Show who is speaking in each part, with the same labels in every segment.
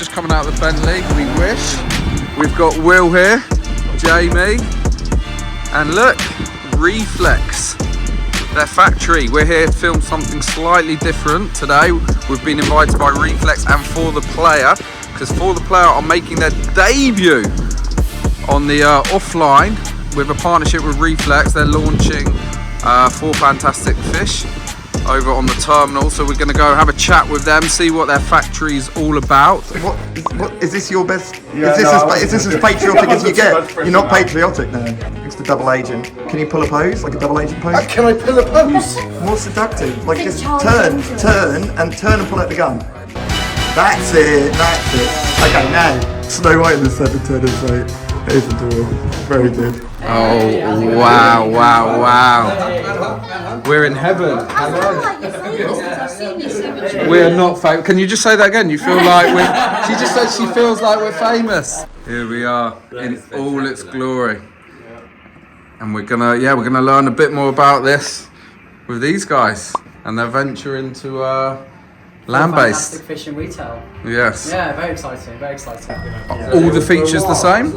Speaker 1: just coming out of the Bentley, we wish. We've got Will here, Jamie, and look, Reflex, their factory. We're here to film something slightly different today. We've been invited by Reflex and For The Player, because For The Player are making their debut on the offline with a partnership with Reflex. They're launching 4 fantastic fish over on the terminal, so we're going to go have a chat with them, see what their factory's all about.
Speaker 2: What is this your best? Yeah, is this as patriotic as you get? You're not patriotic now. It's the double agent. Can you pull a pose, like a double agent pose?
Speaker 3: Can I pull a pose?
Speaker 2: More seductive. Like just turn and pull out the gun. That's it. Okay, now Snow White in the centre, turn and say, "Here's the door." Very good.
Speaker 1: Oh, wow. We're in heaven. We're not famous. Can you just say that again? You feel like she just said she feels like we're famous. Here we are in all its glory. And we're gonna learn a bit more about this with these guys and their venture into land-based.
Speaker 4: Fantastic fish and retail.
Speaker 1: Yes.
Speaker 4: Yeah, very exciting.
Speaker 1: All the features the same?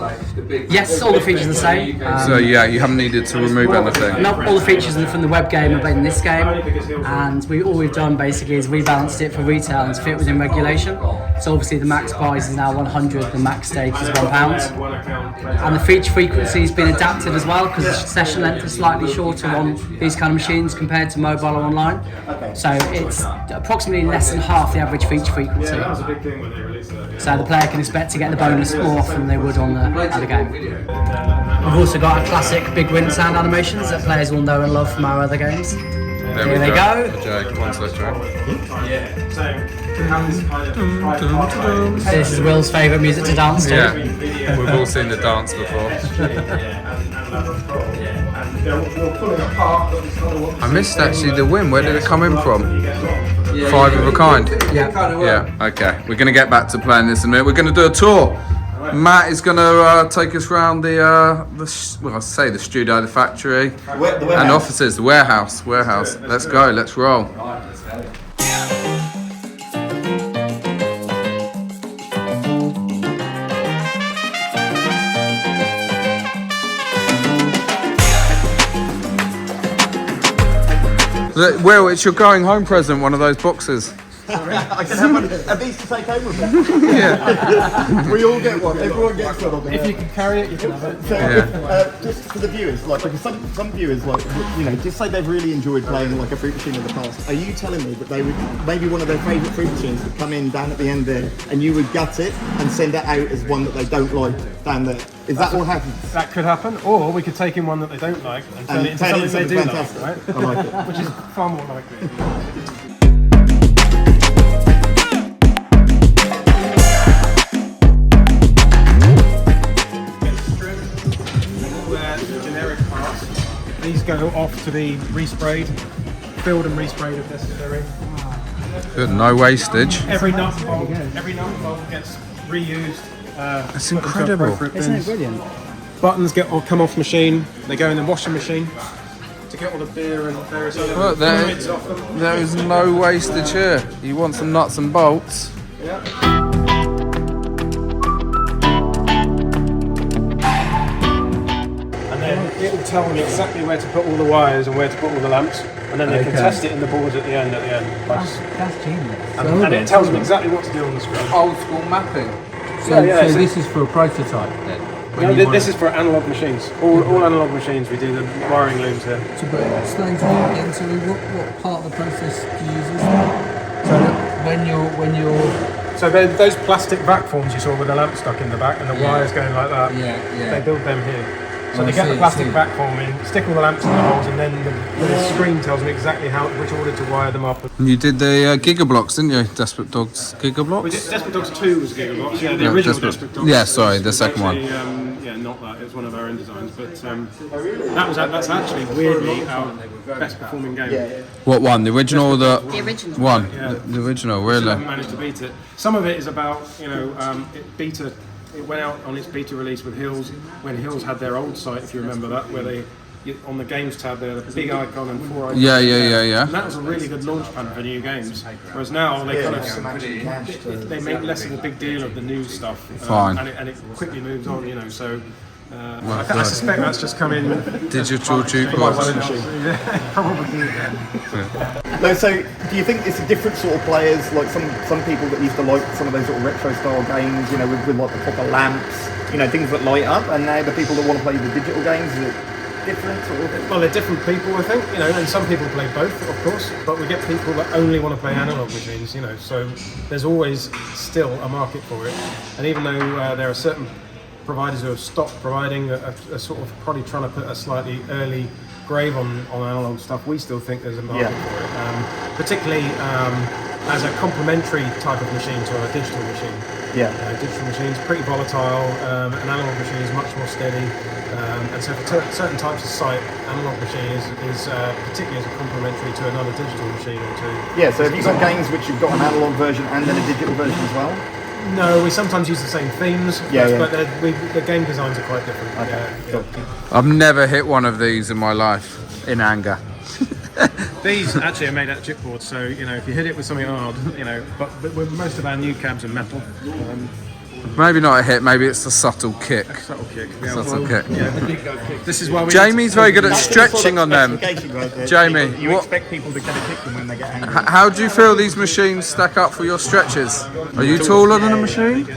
Speaker 4: Yes, all the features are the same.
Speaker 1: So yeah, you haven't needed to remove anything.
Speaker 4: Not all the features from the web game are in this game, and all we've done basically is rebalanced it for retail and to fit within regulation. So obviously the max price is now 100, the max stake is £1, and the feature frequency has been adapted as well because the session length is slightly shorter on these kind of machines compared to mobile or online. So it's approximately less than half the average feature frequency. So the player can expect to get the bonus more often than they would on the other game. We've also got our classic big wind sound animations that players will know and love from our other games. Here they go. This is Will's favourite music to dance to.
Speaker 1: Yeah, we've all seen the dance before. I missed actually the win. Where did it come in from? 5 of a kind. Yeah. Okay. We're gonna get back to playing this in a minute. We're gonna do a tour. Matt is gonna take us around the studio, the factory, and offices, the warehouse. Let's go. Let's roll. Will, it's your going home present, one of those boxes.
Speaker 2: I can have one of these to take home with me.
Speaker 1: Yeah.
Speaker 2: We all get one. Everyone gets one.
Speaker 3: If you can carry it, you can have it.
Speaker 2: So, just for the viewers, because some viewers, just say they've really enjoyed playing like a fruit machine in the past. Are you telling me that they would maybe one of their favourite fruit machines would come in down at the end there, and you would gut it and send it out as one that they don't like down there? Is that what happens?
Speaker 3: That could happen, or we could take in one that they don't like and turn it into something they do like, right?
Speaker 2: I like it.
Speaker 3: Which is far more likely. These go off to be resprayed, filled and resprayed if necessary.
Speaker 1: Good, no wastage.
Speaker 3: Every nut and bolt gets reused.
Speaker 1: That's incredible.
Speaker 4: Isn't it brilliant?
Speaker 3: Buttons come off machine. They go in the washing machine to get all the beer and various other
Speaker 1: Look,
Speaker 3: fluids off them.
Speaker 1: there is no wastage here. You want some nuts and bolts?
Speaker 3: Yeah. It will tell them exactly where to put all the wires and where to put all the lamps, and then they can test it in the boards at the end.
Speaker 4: That's genius.
Speaker 3: And it tells them exactly what to do on the screen.
Speaker 1: Old school mapping.
Speaker 5: So this is for a prototype then?
Speaker 3: No, this is for analog machines. All analog machines. We do the wiring looms here.
Speaker 5: So, but explain to me again, so what part of the process do you use this for? So when you're
Speaker 3: So those plastic back forms you saw with the lamp stuck in the back and the wires going like that.
Speaker 5: Yeah.
Speaker 3: They build them here. So they get the plastic back form in, stick all the lamps in the holes, and then the screen tells me exactly which order to wire them up.
Speaker 1: You did the Gigablocks, didn't you? Desperate Dogs Gigablocks?
Speaker 3: We did Desperate Dogs 2 was Gigablocks. Yeah, the original Desperate Dogs.
Speaker 1: Yeah, sorry, the second one.
Speaker 3: Not that. It was one of our own designs, but that's actually weirdly our best performing game.
Speaker 1: What one? The original or the
Speaker 6: original
Speaker 1: one?
Speaker 3: Yeah.
Speaker 1: The original, really?
Speaker 3: Haven't managed to beat it. Some of it is about It went out on its beta release with Hills when Hills had their old site, if you remember that, where they on the games tab there, the big icon and 4 icons.
Speaker 1: Yeah.
Speaker 3: And that was a really good launch pad for new games. Whereas now they kind of they make less of a big deal of the new stuff.
Speaker 1: Fine.
Speaker 3: And it quickly moves on, you know. So I suspect that's just come in.
Speaker 1: Digital jukebox.
Speaker 2: No, so do you think it's a different sort of players, like some people that used to like some of those sort of retro style games, you know, with like the proper lamps, you know, things that light up, and now the people that want to play the digital games, is it different sort of thing?
Speaker 3: Well, they're different people, I think, you know, and some people play both, of course, but we get people that only want to play analog machines, you know, so there's always still a market for it. And even though there are certain providers who have stopped providing, are sort of probably trying to put a slightly early grave on analog stuff, we still think there's a market for it, particularly as a complementary type of machine to a digital machine. Digital machines pretty volatile, an analog machine is much more steady, and so for certain types of site, analog machine is particularly as a complementary to another digital machine or two.
Speaker 2: Yeah, so have you got games which you've got an analog version and then a digital version as well?
Speaker 3: No, we sometimes use the same themes, but the game designs are quite different.
Speaker 2: Okay.
Speaker 1: I've never hit one of these in my life in anger.
Speaker 3: These actually are made out of chipboard, so you know if you hit it with something hard, you know. But most of our new cabs are metal.
Speaker 1: Maybe not a hit, maybe it's a subtle kick.
Speaker 3: Subtle kick.
Speaker 1: Subtle kick.
Speaker 3: This is why we.
Speaker 1: Jamie's very good at stretching on them. Jamie,
Speaker 2: you expect people to get a kick them when they get angry.
Speaker 1: How do you feel these machines stack up for your stretches? Are you taller than a machine?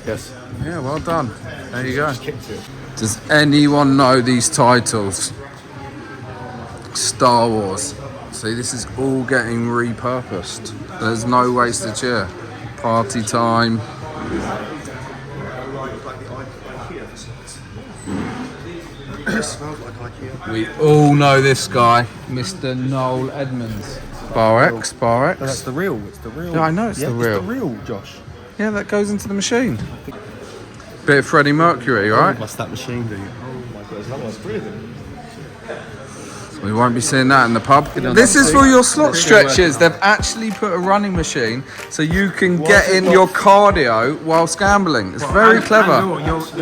Speaker 2: Yes.
Speaker 1: Yeah, well done. There you go. Does anyone know these titles? Star Wars. See, this is all getting repurposed. There's no wastage here. Party time. We all know this guy, Mr. Noel Edmonds. Bar X.
Speaker 2: That's the real. It's the real.
Speaker 1: Yeah, I know it's the real.
Speaker 2: It's the real, Josh.
Speaker 1: Yeah, that goes into the machine. Bit of Freddie Mercury, right?
Speaker 2: What's that machine do? Oh my God, that was brilliant.
Speaker 1: We won't be seeing that in the pub. This is for your slot stretches. They've actually put a running machine so you can get in your cardio whilst gambling. It's very clever.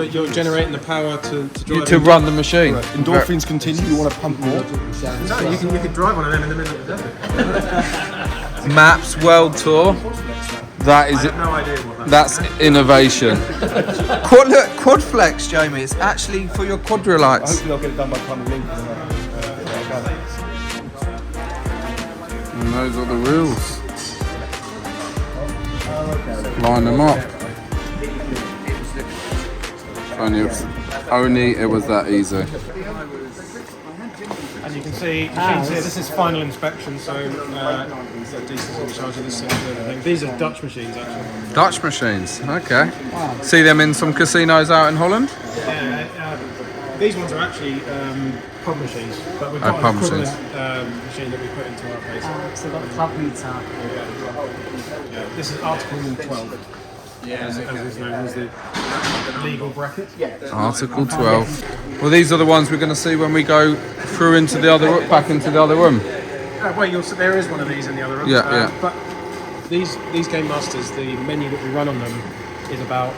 Speaker 3: You're generating the power
Speaker 1: To run the machine.
Speaker 2: Endorphins continue. You want to pump more?
Speaker 3: No, you can drive one of them in the middle of the desert.
Speaker 1: Maps World Tour. That is it.
Speaker 3: No idea what that
Speaker 1: That's innovation. Quad flex, Jamie. It's actually for your quadrilites.
Speaker 2: Hopefully I'll get it done by the time we link.
Speaker 1: And those are the rules. Line them up. Only it was that easy.
Speaker 3: And you can see machines here. This is final inspection, so diesel's in charge of this sort of thing. These are Dutch machines, actually.
Speaker 1: Dutch machines, okay. See them in some casinos out in Holland?
Speaker 3: These ones are actually pub machines, but we've got an equivalent machine that we put into our place.
Speaker 4: So we've got the club meter.
Speaker 3: Yeah, this is Article 12. As is known as the legal bracket.
Speaker 1: Article 12. Well, these are the ones we're going to see when we go through into the other back into the other room.
Speaker 3: Wait, there is one of these in the other room.
Speaker 1: Yeah.
Speaker 3: But these Game Masters, the menu that we run on them is about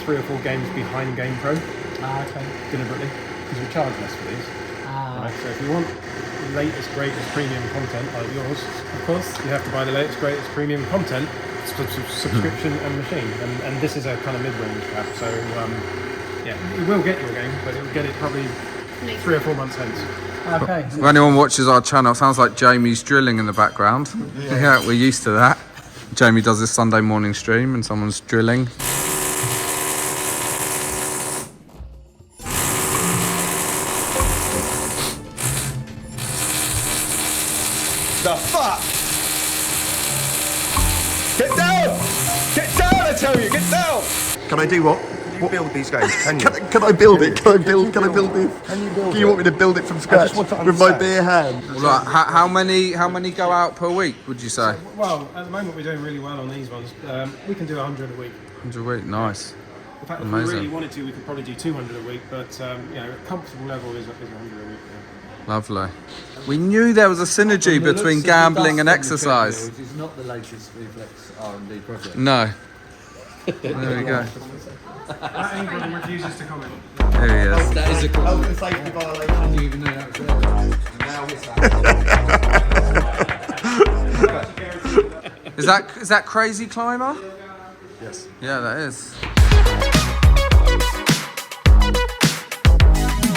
Speaker 3: 3 or 4 games behind Game Pro.
Speaker 4: Okay.
Speaker 3: Deliberately, because we charge less for these. Right, so if you want the latest, greatest premium content like yours, of course, you have to buy the latest, greatest premium content, subscription and machine. And this is a kind of mid-range app, so it will get you a game, but it will get it probably 3 or 4 months hence.
Speaker 4: Okay.
Speaker 1: If anyone watches our channel, it sounds like Jamie's drilling in the background. Yeah, we're used to that. Jamie does this Sunday morning stream and someone's drilling.
Speaker 2: The fuck? Get down! Get down, I tell you, get down! Can I do what?
Speaker 6: Can you build these games? Can you?
Speaker 2: Can I build it? Can I build this?
Speaker 6: Can you build
Speaker 2: Do you want me to build it from scratch
Speaker 6: want to
Speaker 2: with my
Speaker 6: understand.
Speaker 2: bare hand?
Speaker 1: Well, how many go out per week, would you say?
Speaker 3: Well, at the moment we're doing really well on these ones. We can do 100 a week.
Speaker 1: 100 a week, nice.
Speaker 3: In fact,
Speaker 1: Amazing.
Speaker 3: if we really wanted to, we could probably do 200 a week, but a comfortable level is 100 a week.
Speaker 1: Lovely. We knew there was a synergy between gambling and exercise.
Speaker 5: It's not the latest Reflex R&D project.
Speaker 1: No. There we go.
Speaker 3: That England refuses to comment.
Speaker 1: Here he is.
Speaker 5: That is a cool.
Speaker 2: Health and safety violation.
Speaker 5: You even know that was there. Now it's
Speaker 1: Is that Crazy Climber?
Speaker 6: Yes.
Speaker 1: Yeah, that is.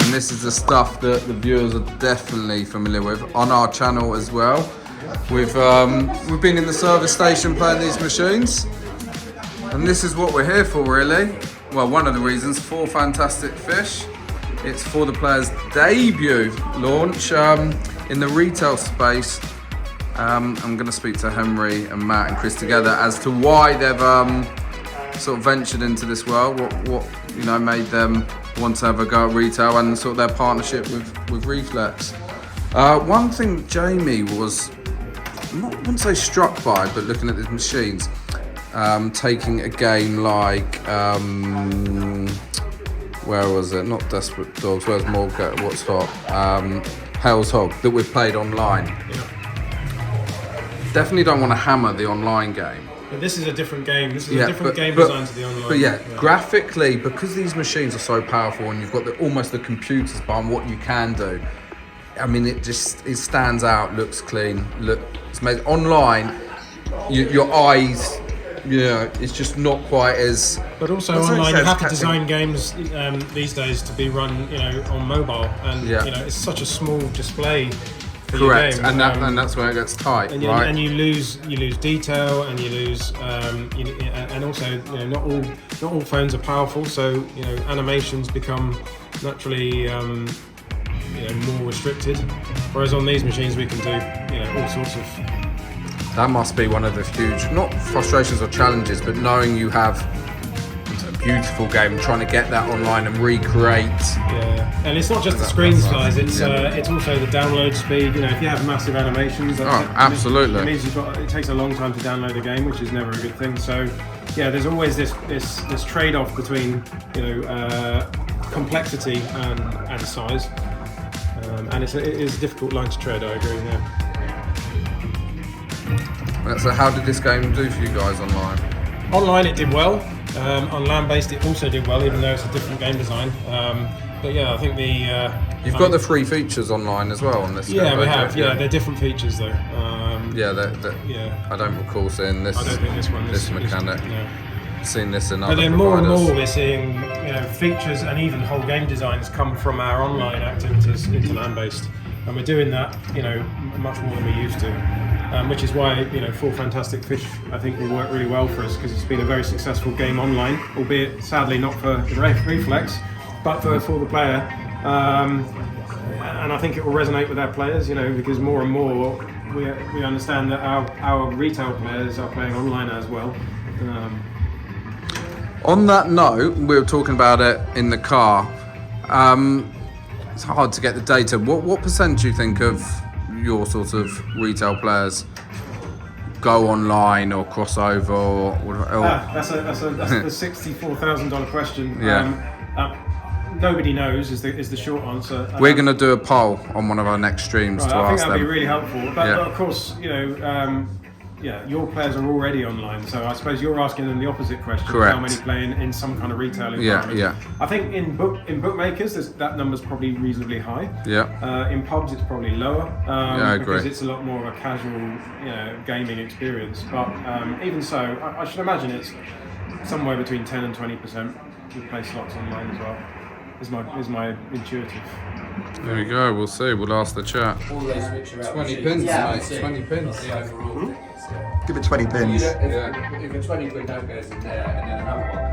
Speaker 1: And this is the stuff that the viewers are definitely familiar with on our channel as well. We've been in the service station playing these machines, and this is what we're here for, really. Well, one of the reasons for Fantastic Fish. It's for the player's debut launch in the retail space. I'm going to speak to Henry and Matt and Chris together as to why they've sort of ventured into this world, what made them want to have a go at retail, and sort of their partnership with Reflex. One thing Jamie was, I wouldn't say struck by, but looking at these machines, taking a game like, where was it? Not Desperate Dogs, where's Morgan, what's hot? Hell's Hog, that we've played online. Definitely don't want to hammer the online game.
Speaker 3: But this is a different game. This is a different game design to the online.
Speaker 1: But graphically, because these machines are so powerful and you've got almost the computers behind what you can do, I mean, it stands out, looks clean, it's made online. Your eyes, it's just not quite as.
Speaker 3: But also online, you have to design games these days to be run, on mobile, and it's such a small display.
Speaker 1: Correct, and that's where it gets tight, right?
Speaker 3: And you lose detail, and you lose, and also not all phones are powerful, so animations become naturally more restricted. Whereas on these machines we can do all sorts of.
Speaker 1: That must be one of the huge, not frustrations or challenges, but knowing you have a beautiful game, trying to get that online and recreate.
Speaker 3: Yeah, and it's not just the screen size; it's also the download speed. If you have massive animations,
Speaker 1: absolutely.
Speaker 3: It means it takes a long time to download the game, which is never a good thing. So, there's always this trade-off between complexity and size, and it is a difficult line to tread. I agree. Yeah.
Speaker 1: So how did this game do for you guys online?
Speaker 3: Online it did well. On land-based it also did well, even though it's a different game design. But I think
Speaker 1: You've got the free features online as well on this.
Speaker 3: Yeah, we have. Yeah, they're different features though.
Speaker 1: I don't recall seeing this.
Speaker 3: I don't think this
Speaker 1: mechanic.
Speaker 3: No.
Speaker 1: Seen this in other
Speaker 3: But then
Speaker 1: providers.
Speaker 3: more and more we're seeing features and even whole game designs come from our online activities into land-based, and we're doing that much more than we used to. Which is why For Fantastic Fish I think will work really well for us, because it's been a very successful game online, albeit sadly not for Reflex, but for the player. And I think it will resonate with our players, because more and more we understand that our retail players are playing online as well.
Speaker 1: On that note, we were talking about it in the car. It's hard to get the data. What percent do you think of your sort of retail players go online or crossover or
Speaker 3: That's the $64,000 question.
Speaker 1: Yeah.
Speaker 3: Nobody knows is the short answer.
Speaker 1: We're going to do a poll on one of our next streams to
Speaker 3: I think
Speaker 1: ask
Speaker 3: that'd
Speaker 1: them.
Speaker 3: be really helpful. But of course, your players are already online, so I suppose you're asking them the opposite question.
Speaker 1: Correct.
Speaker 3: How many play in some kind of retail environment?
Speaker 1: Yeah.
Speaker 3: I think in bookmakers, that number's probably reasonably high.
Speaker 1: Yeah.
Speaker 3: In pubs, it's probably lower.
Speaker 1: I agree.
Speaker 3: Because it's a lot more of a casual, gaming experience. But even so, I should imagine it's somewhere between 10 and 20% who play slots online as well. Is my intuitive.
Speaker 1: There we go. We'll see. We'll ask the chat.
Speaker 5: 20 pins, mate. 20 pins.
Speaker 2: Give it 20 pins.
Speaker 4: If a 20 quid note goes in there and then another one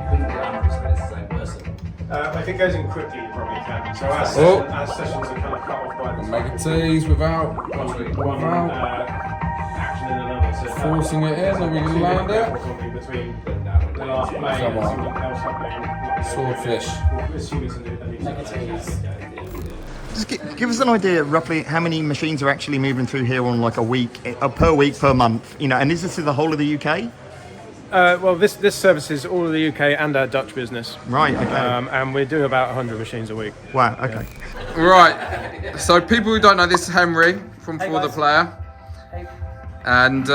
Speaker 4: couldn't get 100% it's the same person.
Speaker 3: If it goes in quickly, you probably can. So as sessions are kind of cut off by the
Speaker 1: Make it tease without
Speaker 3: one action and another. So
Speaker 1: forcing it in. Are we going to land it?
Speaker 3: Between the last play and something else happening.
Speaker 1: Swordfish.
Speaker 2: Just give us an idea roughly how many machines are actually moving through here on like a week, per week, per month, and is this to the whole of the UK?
Speaker 3: Well, this services all of the UK and our Dutch business.
Speaker 2: Right, okay.
Speaker 3: And we do about 100 machines a week.
Speaker 2: Wow, okay.
Speaker 1: Right. So people who don't know, this is Henry from For the Player.
Speaker 4: Hey.
Speaker 1: And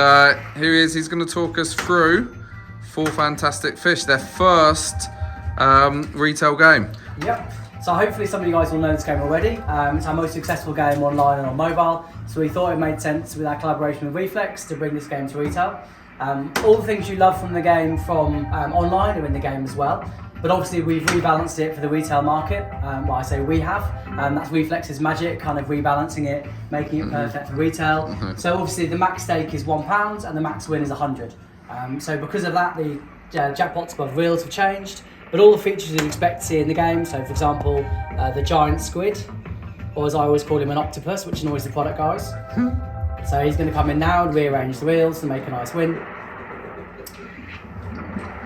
Speaker 1: here he is. He's going to talk us through For Fantastic Fish, their first retail game.
Speaker 4: Yep. So hopefully some of you guys will know this game already. It's our most successful game online and on mobile. So we thought it made sense with our collaboration with Reflex to bring this game to retail. All the things you love from the game from online are in the game as well. But obviously we've rebalanced it for the retail market. Well, I say we have. That's Reflex's magic, kind of rebalancing it, making it perfect for retail. So obviously the max stake is £1 and the max win is 100. So because of that, the jackpots above reels have changed. But all the features you'd expect to see in the game, so for example, the giant squid, or as I always call him, an octopus, which annoys the product guys. So he's going to come in now and rearrange the wheels to make a nice win.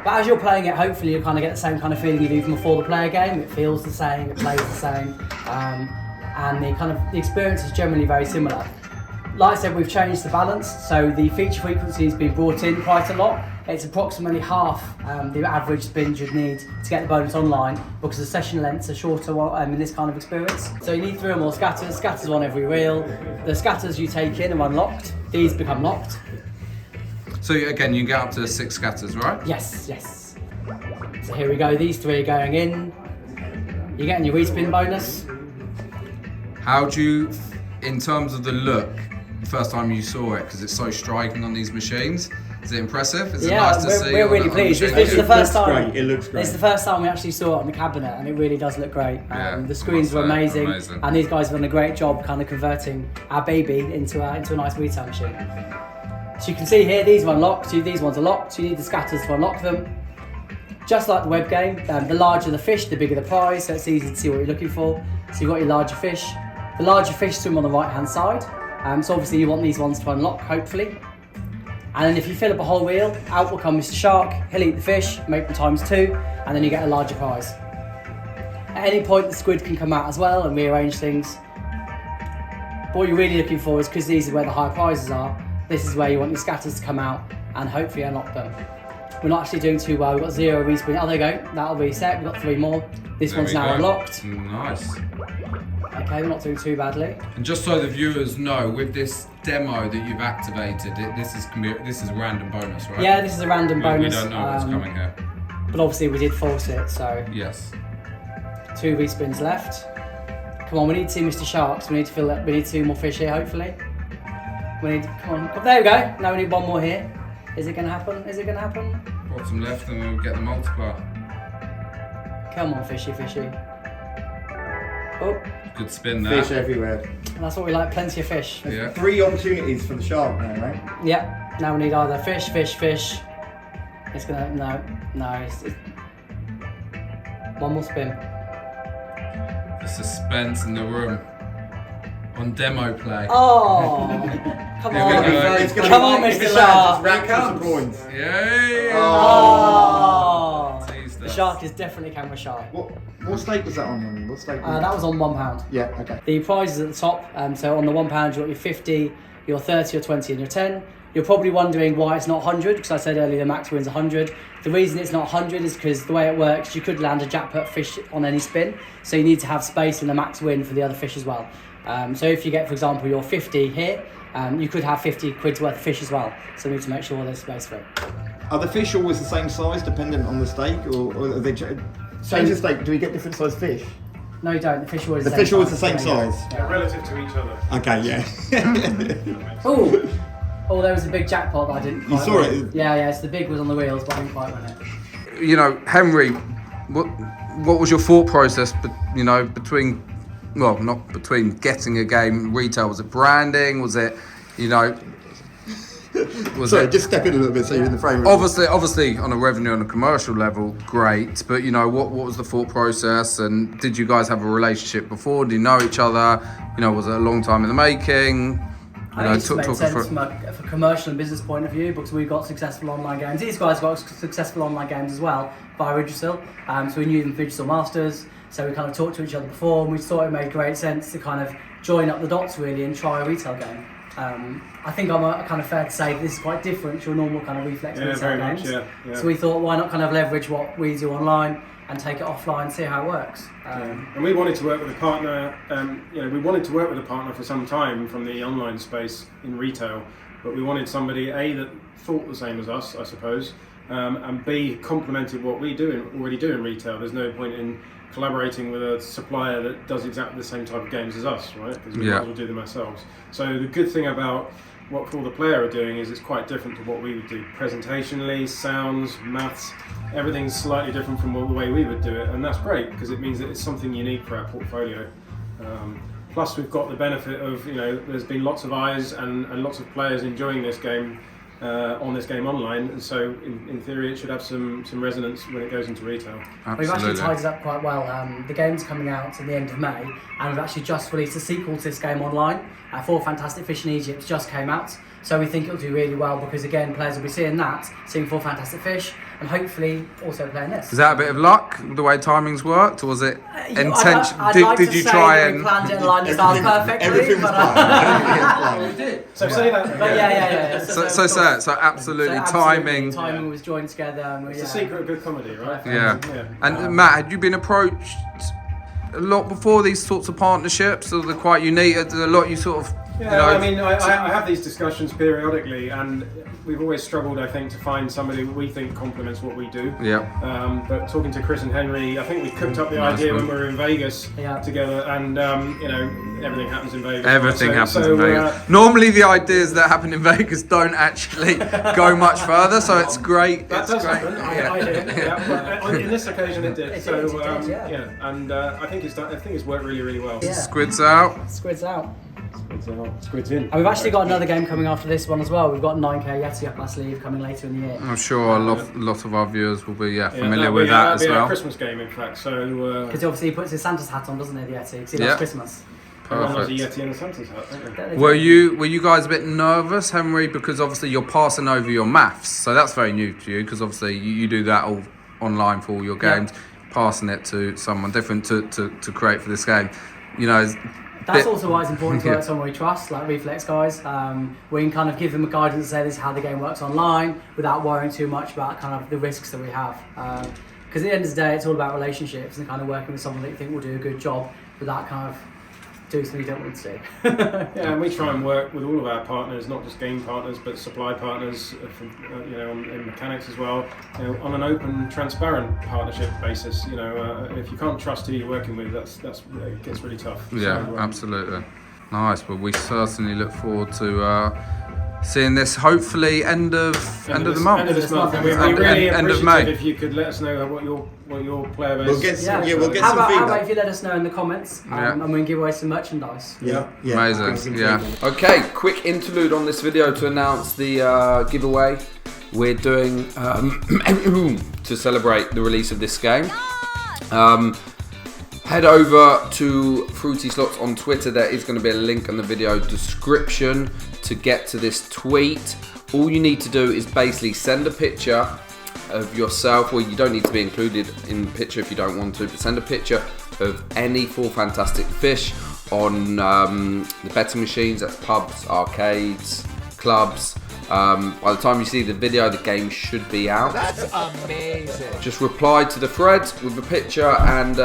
Speaker 4: But as you're playing it, hopefully you kind of get the same kind of feeling you do from before the player game. It feels the same, it plays the same, and the experience is generally very similar. Like I said, we've changed the balance, so the feature frequency has been brought in quite a lot. It's approximately half the average spins you'd need to get the bonus online because the session lengths are shorter in this kind of experience. So you need 3 or more scatters on every reel. The scatters you take in are unlocked, these become locked.
Speaker 1: So again, you can get up to 6 scatters, right?
Speaker 4: Yes. So here we go, these 3 are going in. You're getting your respin bonus.
Speaker 1: How do you, in terms of the look, the first time you saw it, because it's so striking on these machines, is it impressive? Is it nice to see?
Speaker 4: We're really pleased. This is the first time.
Speaker 2: It looks great.
Speaker 4: It's the first time we actually saw it on the cabinet, and it really does look great. The screens were amazing, and these guys have done a great job kind of converting our baby into a nice retail machine. So you can see here, these are unlocked. These ones are locked. You need the scatters to unlock them. Just like the web game, the larger the fish, the bigger the prize, so it's easy to see what you're looking for. So you've got your larger fish. The larger fish swim on the right-hand side. So obviously you want these ones to unlock, hopefully. And then if you fill up a whole reel, out will come Mr. Shark, he'll eat the fish, make them ×2, and then you get a larger prize. At any point the squid can come out as well and rearrange things. But what you're really looking for is, because these are where the high prizes are, this is where you want your scatters to come out and hopefully unlock them. We're not actually doing too well, we've got 0 respin. Oh, there you go, that'll reset, we've got 3 more. This one's now unlocked.
Speaker 1: Nice.
Speaker 4: Okay, we're not doing too badly.
Speaker 1: And just so the viewers know, with this demo that you've activated, this is a random bonus, right?
Speaker 4: Yeah, this is a random bonus.
Speaker 1: We don't know what's coming here.
Speaker 4: But obviously we did force it, so.
Speaker 1: Yes.
Speaker 4: 2 respins left. Come on, we need to see Mr. Sharks. We need to fill up. We need 2 more fish here, hopefully. Come on. There we go. Now we need 1 more here. Is it going to happen? Is it going to happen?
Speaker 1: Bottom left, and we'll get the multiplier.
Speaker 4: Come on, fishy. Oh.
Speaker 1: Good spin there.
Speaker 2: Fish everywhere.
Speaker 4: And that's what we like, plenty of fish.
Speaker 1: Yeah.
Speaker 2: 3 opportunities for the shark now, right?
Speaker 4: Yep. Now we need either fish. It's gonna, no. It's 1 more spin.
Speaker 1: The suspense in the room. On demo play.
Speaker 4: Oh! Come
Speaker 1: Here
Speaker 4: on,
Speaker 1: we go.
Speaker 2: It's gonna
Speaker 4: Come on,
Speaker 2: if
Speaker 4: Mr.
Speaker 2: it lands,
Speaker 4: Shark.
Speaker 2: it's racked with some points.
Speaker 1: Yay!
Speaker 4: Oh!
Speaker 1: Teased
Speaker 4: The
Speaker 1: us.
Speaker 4: shark is definitely camera shy.
Speaker 2: What stake was that on? What stake?
Speaker 4: That was on £1.
Speaker 2: Yeah, okay.
Speaker 4: The prizes at the top, so on the £1 you've got your 50, your 30, your 20 and your 10. You're probably wondering why it's not 100, because I said earlier the max win's 100. The reason it's not 100 is because the way it works, you could land a jackpot fish on any spin, so you need to have space in the max win for the other fish as well. So if you get, for example, your 50 here, you could have 50 quid's worth of fish as well, so we need to make sure there's space for it.
Speaker 2: Are the fish always the same size, dependent on the stake, or are they change the stake? Do we get different size fish?
Speaker 4: No, you don't. The fish always
Speaker 2: The fish always the same size.
Speaker 3: Yeah, relative to each other.
Speaker 2: Okay, yeah.
Speaker 4: Oh, there was a big jackpot that I didn't quite
Speaker 2: saw
Speaker 4: win.
Speaker 2: it?
Speaker 4: Yeah, so the big was on the wheels, but I didn't quite win it.
Speaker 1: You know, Henry, what was your thought process? Between, well, not between getting a game retail. Was it branding? Was it,
Speaker 2: Sorry, just step in a little bit so you're in the frame.
Speaker 1: Obviously, on a revenue and a commercial level, great. But what was the thought process? And did you guys have a relationship before? Do you know each other? Was it a long time in the making?
Speaker 4: I think it makes sense from a commercial and business point of view, because we've got successful online games. These guys got successful online games as well via Ridgesil, so we knew them Ridgesil Masters. So we kind of talked to each other before, and we thought it made great sense to kind of join up the dots really and try a retail game. I think I'm kind of fair to say that this is quite different to your normal kind of Reflex retail games.
Speaker 3: Yeah.
Speaker 4: So we thought, why not kind of leverage what we do online and take it offline and see how it works.
Speaker 3: And we wanted to work with a partner. We wanted to work with a partner for some time from the online space in retail, but we wanted somebody that thought the same as us, I suppose, and B, complemented what we already do in retail. There's no point in collaborating with a supplier that does exactly the same type of games as us, right? Because we might as well do them ourselves. So the good thing about what For the Player are doing is it's quite different to what we would do. Presentationally, sounds, maths, everything's slightly different from the way we would do it, and that's great because it means that it's something unique for our portfolio. Plus we've got the benefit of, there's been lots of eyes and lots of players enjoying this game on this game online, and so in theory it should have some resonance when it goes into retail.
Speaker 1: Absolutely.
Speaker 4: We've actually tied it up quite well. The game's coming out at the end of May, and we've actually just released a sequel to this game online. 4 Fantastic Fish in Egypt just came out, so we think it'll do really well because again, players will be seeing 4 Fantastic Fish, and hopefully also playing this.
Speaker 1: Is that a bit of luck, the way timings worked, or was it intentional?
Speaker 4: I'd like
Speaker 1: Did
Speaker 4: to
Speaker 1: you
Speaker 4: say
Speaker 1: try
Speaker 4: that we
Speaker 1: and...
Speaker 4: planned it and lined it out perfectly?
Speaker 2: Everything was fine.
Speaker 5: We did.
Speaker 3: So say that.
Speaker 4: But yeah.
Speaker 1: So absolutely, timing.
Speaker 4: Timing was joined together. And
Speaker 3: It's the secret of good comedy, right?
Speaker 1: Yeah. And Matt, had you been approached a lot before these sorts of partnerships, or they're quite unique? A lot you sort of...
Speaker 3: Yeah, I mean, I have these discussions periodically, and we've always struggled, I think, to find somebody we think complements what we do.
Speaker 1: Yeah.
Speaker 3: But talking to Chris and Henry, I think we cooked up the idea when we were in Vegas together, and everything happens in Vegas.
Speaker 1: Everything happens in Vegas. Normally, the ideas that happen in Vegas don't actually go much further, so it's great.
Speaker 3: That
Speaker 1: it's
Speaker 3: does
Speaker 1: great.
Speaker 3: happen. I hear. But in this occasion, it did. And I think it's worked really, really well.
Speaker 4: Yeah.
Speaker 1: Squids out.
Speaker 4: Squids out.
Speaker 3: Squids in.
Speaker 4: And we've actually got another game coming after this one as well. We've got 9K Yeti up our sleeve coming later in the year.
Speaker 1: I'm sure a lot of our viewers will be familiar with that as well.
Speaker 3: That'll be a Christmas game, in fact. So
Speaker 4: because obviously he puts his Santa's hat on, doesn't he, the Yeti? Because he loves Christmas.
Speaker 3: everyone has a
Speaker 1: Perfect.
Speaker 3: Yeti and a Santa's hat, don't they?
Speaker 1: Were you guys a bit nervous, Henry, because obviously you're passing over your maths, so that's very new to you, because obviously you do that all online for all your games, passing it to someone different to create for this game. You know,
Speaker 4: that's also why it's important to work with someone we trust, like Reflex guys. We can kind of give them a guidance and say this is how the game works online without worrying too much about kind of the risks that we have. Because at the end of the day, it's all about relationships and kind of working with someone that you think will do a good job without kind of doing something you don't want to do.
Speaker 3: Yeah, and we try and work with all of our partners, not just game partners, but supply partners, in mechanics as well, on an open, transparent partnership basis. If you can't trust who you're working with, it gets really tough.
Speaker 1: Yeah,
Speaker 3: so,
Speaker 1: absolutely. Nice. Well, we certainly look forward to seeing this. Hopefully, end of the month.
Speaker 3: End of this month. And we really appreciate if you could let us know what your player base.
Speaker 2: We'll get some feedback.
Speaker 4: How about if you let us know in the comments, and we can give away some merchandise.
Speaker 2: Yeah.
Speaker 1: Amazing. Yeah. Okay, quick interlude on this video to announce the giveaway we're doing to celebrate the release of this game. Head over to Fruity Slots on Twitter. There is going to be a link in the video description to get to this tweet. All you need to do is basically send a picture of yourself. Well, you don't need to be included in the picture if you don't want to, but send a picture of any 4 Fantastic Fish on the betting machines. That's pubs, arcades, clubs. By the time you see the video, the game should be out.
Speaker 6: That's amazing.
Speaker 1: Just reply to the thread with a picture, and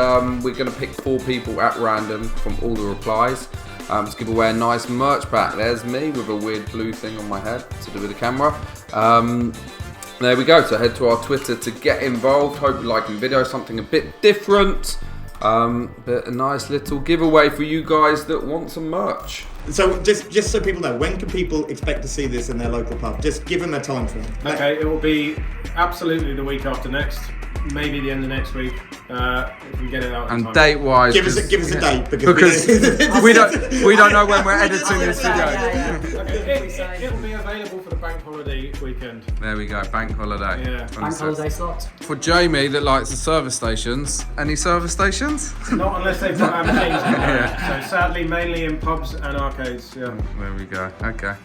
Speaker 1: we're going to pick 4 people at random from all the replies to give away a nice merch pack. There's me with a weird blue thing on my head to do with the camera. There we go. So head to our Twitter to get involved. Hope you're liking the video, something a bit different, but a nice little giveaway for you guys that want some merch.
Speaker 2: So just so people know, when can people expect to see this in their local pub? Just give them a time frame.
Speaker 3: Okay, it will be absolutely the week after next, maybe the end of next week, if we get it out.
Speaker 1: And date wise,
Speaker 2: give us a date
Speaker 1: because we don't know when we're editing this video.
Speaker 3: It'll be available for the bank holiday weekend.
Speaker 1: There we go, bank holiday.
Speaker 3: Yeah.
Speaker 4: Bank holiday slots.
Speaker 1: For Jamie that likes the service stations, any service stations?
Speaker 3: Not unless they've got our machines. So sadly, mainly in pubs and arcades. Yeah.
Speaker 1: There we go. Okay.